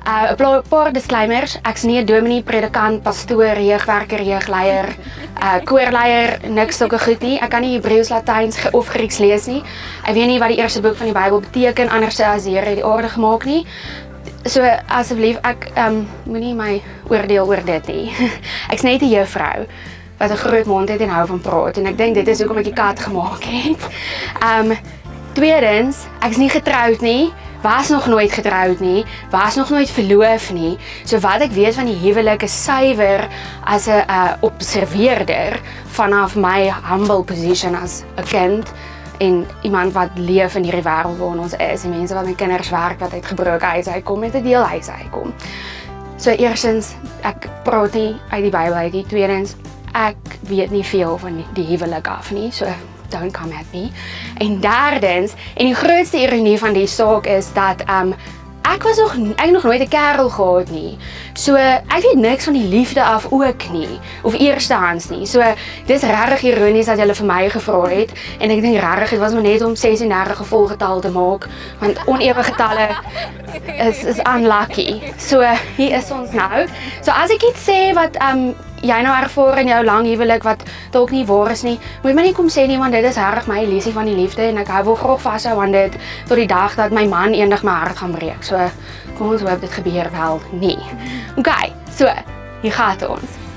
'n paar disclaimers, ek's nie 'n dominee, predikant, pastoor, jeugwerker, jeugleier, koorleier, niks sulke goed nie. Ek kan nie Hebreëus, Latyns of Grieks lees nie. Ek weet nie wat die eerste boek van die Bybel beteken, anders as die Here het die aarde gemaak nie. So asseblief, ek moenie my oordeel oor dit nie. Ek's net 'n juffrou wat 'n groot mond het en hou van praat en ek dink dit is hoekom ek die kat gemaak het. Tweedens, ek's nie getroud nie, was nog nooit getroud nie, was nog nooit verloof nie. So wat ek weet van die huwelik is suiwer as 'n observeerder vanaf my humble position as 'n kind en iemand wat leef in hierdie wêreld waarin ons is, en mense wat met kinders werk wat uit gebroke huise uitkom, met 'n deel huise uitkom. So eerstens, ek praat nie uit die Bybel uit nie. Tweedens, ek weet nie veel van die huwelik af nie, so don't come at me. En derdens, en die grootste ironie van die saak is dat ek nog nooit 'n kerel gehad nie. So ek weet niks van die liefde af ook nie, of eerstehands nie. So dis regtig ironies dat julle vir my gevra het en ek dink regtig dit was maar net om 36 'n volgetal te maak, want onewe getalle is unlucky. So hier is ons nou. So as ek iets sê wat jy nou ervaar in jou lang huwelik wat dalk nie waar is nie, moet my nie kom sê nie, want dit is regtig my lesie van die liefde en ek wil graag vashou aan dit tot die dag dat my man eendag my hart gaan breek. So kom ons hoop dit gebeur wel nie. Okay, so hier gaan ons.